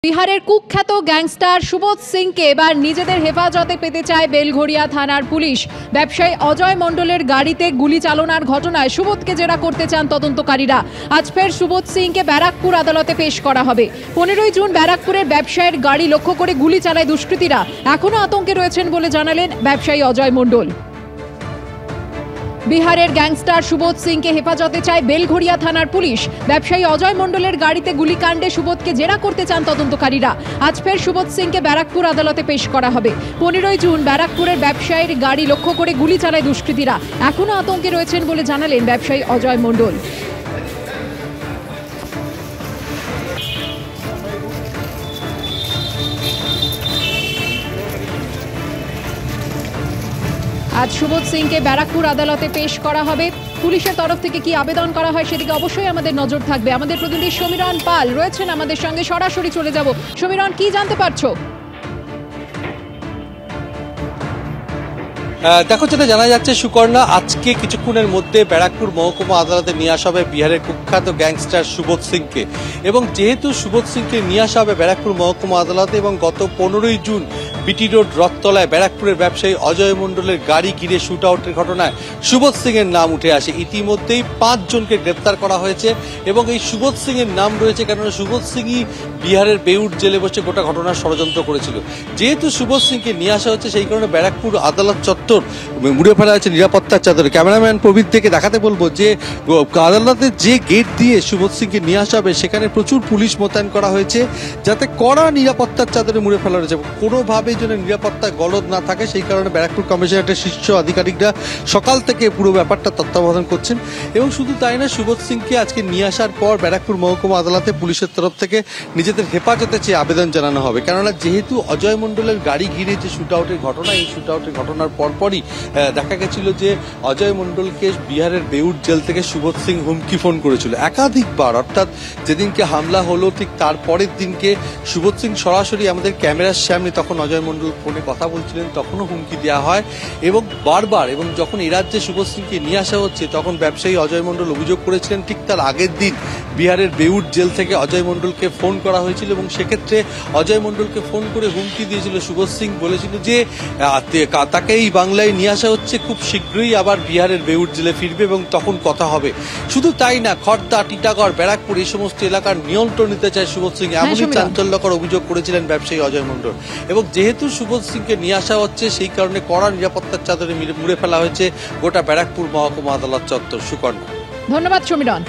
বিহারের কুখ্যাত গ্যাংস্টার সুবোধ সিংকে এবার নিজেদের হেফাজতে পেতে চায় বেলঘড়িয়া থানার পুলিশ। ব্যবসায়ী অজয় মণ্ডলের গাড়িতে গুলি চালনার ঘটনায় সুবোধকে জেরা করতে চান তদন্তকারীরা। আজ ফের সুবোধ সিংকে ব্যারাকপুর আদালতে পেশ করা হবে। 15ই জুন ব্যারাকপুরের ব্যবসায়ীর গাড়ি লক্ষ্য করে গুলি চালায় দুষ্কৃতীরা। এখনও আতঙ্কে রয়েছেন বলে জানালেন ব্যবসায়ী অজয় মণ্ডল। বিহারের গ্যাংস্টার সুবোধ সিংকে হেফাজতে চায় বেলঘড়িয়া থানার পুলিশ। ব্যবসায়ী অজয় মণ্ডলের গাড়িতে গুলিকাণ্ডে সুবোধকে জেরা করতে চান তদন্তকারীরা। আজ ফের সুবোধ সিংকে ব্যারাকপুর আদালতে পেশ করা হবে। 15ই জুন ব্যারাকপুরের ব্যবসায়ীর গাড়ি লক্ষ্য করে গুলি চালায় দুষ্কৃতীরা। এখনও আতঙ্কে রয়েছেন বলে জানালেন ব্যবসায়ী অজয় মণ্ডল। আজ সুবোধ সিংকে ব্যারাকপুর আদালতে পেশ করা হবে। পুলিশের তরফ থেকে কি আবেদন করা হয় সেদিকে অবশ্যই আমাদের নজর থাকবে। আমাদের প্রতিনিধি সমীরণ পাল রয়েছেন আমাদের সঙ্গে, সরাসরি চলে যাব। সমীরণ, কি জানতে পারছো? দেখো, যেটা জানা যাচ্ছে সুকর্ণা, আজকে কিছুক্ষণের মধ্যে ব্যারাকপুর মহকুমা আদালতে নিয়ে আসা হবে বিহারের কুখ্যাত গ্যাংস্টার সুবোধ সিংকে। এবং যেহেতু সুবোধ সিংকে নিয়ে আসা হবে ব্যারাকপুর মহকুমা আদালতে এবং গত 15ই জুন বিটি রোড রথতলায় ব্যারাকপুরের ব্যবসায়ী অজয় মণ্ডলের গাড়ি ঘিরে শুট আউটের ঘটনায় সুবোধ সিং এর নাম উঠে আসে। ইতিমধ্যেই 5 জনকে গ্রেপ্তার করা হয়েছে এবং এই সুবোধ সিং এর নাম রয়েছে কেননা সুবোধ সিংই বিহারের বেউট জেলে বসে গোটা ঘটনার ষড়যন্ত্র করেছিল। যেহেতু সুবোধ সিংকে নিয়ে আসা হচ্ছে, সেই কারণে ব্যারাকপুর আদালত চত্বর মুড়ে ফেলা হয়েছে নিরাপত্তার চাদরে। ক্যামেরাম্যান প্রবীর থেকে দেখাতে বলবো যে আদালতের যে গেট দিয়ে সুবোধ সিংকে নিয়ে আসা হবে সেখানে প্রচুর পুলিশ মোতায়েন করা হয়েছে, যাতে কড়া নিরাপত্তার চাদরে মুড়ে ফেলা হয়েছে। কোনোভাবেই যেন নিরাপত্তা গলদ না থাকে, সেই কারণে ব্যারাকপুর কমিশনারেটের শীর্ষ আধিকারিকরা সকাল থেকে পুরো ব্যাপারটা তত্ত্বাবধান করছেন। এবং শুধু তাই না, সুবোধ সিংকে আজকে নিয়ে আসার পর ব্যারাকপুর মহকুমা আদালতে পুলিশের তরফ থেকে নিজেদের হেফাজতে চেয়ে আবেদন জানানো হবে। কেননা যেহেতু অজয় মণ্ডলের গাড়ি ঘিরে যে শুট আউটের ঘটনা, এই শুট আউটের ঘটনার পরপরই দেখা গেছিল যে অজয় মণ্ডলকে বিহারের বেউট জেল থেকে সুবোধ সিং হুমকি ফোন করেছিল একাধিকবার। অর্থাৎ যেদিনকে হামলা হলো ঠিক তারপরের দিনকে সুবোধ সিং সরাসরি আমাদের ক্যামেরার সামনে, তখন অজয় মণ্ডল ফোনে কথা বলছিলেন, তখনও হুমকি দেওয়া হয় এবং বারবার। এবং যখন এ রাজ্যে সুবোধ সিংকে নিয়ে আসা হচ্ছে, তখন ব্যবসায়ী অজয় মণ্ডল অভিযোগ করেছিলেন ঠিক তার আগের দিন বিহারের বেউট জেল থেকে অজয় মণ্ডলকে ফোন করা হয়েছিল এবং সেক্ষেত্রে অজয় মণ্ডলকে ফোন করে হুমকি দিয়েছিল সুবোধ সিং। বলেছিল যে তাকে এই বাংলায় নিয়ে আসা হচ্ছে, খুব শীঘ্রই আবার বিহারের বেউট জেলে ফিরবে এবং তখন কথা হবে। শুধু তাই না, খড়দা, টিটাগড়, ব্যারাকপুর এই সমস্ত এলাকার নিয়ন্ত্রণ নিতে চায় সুবোধ সিং, এমনই চাঞ্চল্যকর অভিযোগ করেছিলেন ব্যবসায়ী অজয় মণ্ডল। এবং যেহেতু সুবোধ সিংকে নিয়ে আসা হচ্ছে, সেই কারণে কড়া নিরাপত্তার চাদরে মুড়ে ফেলা হয়েছে গোটা ব্যারাকপুর মহকুমা আদালত চত্বর। সুকর্ণা, ধন্যবাদ সমীরণ।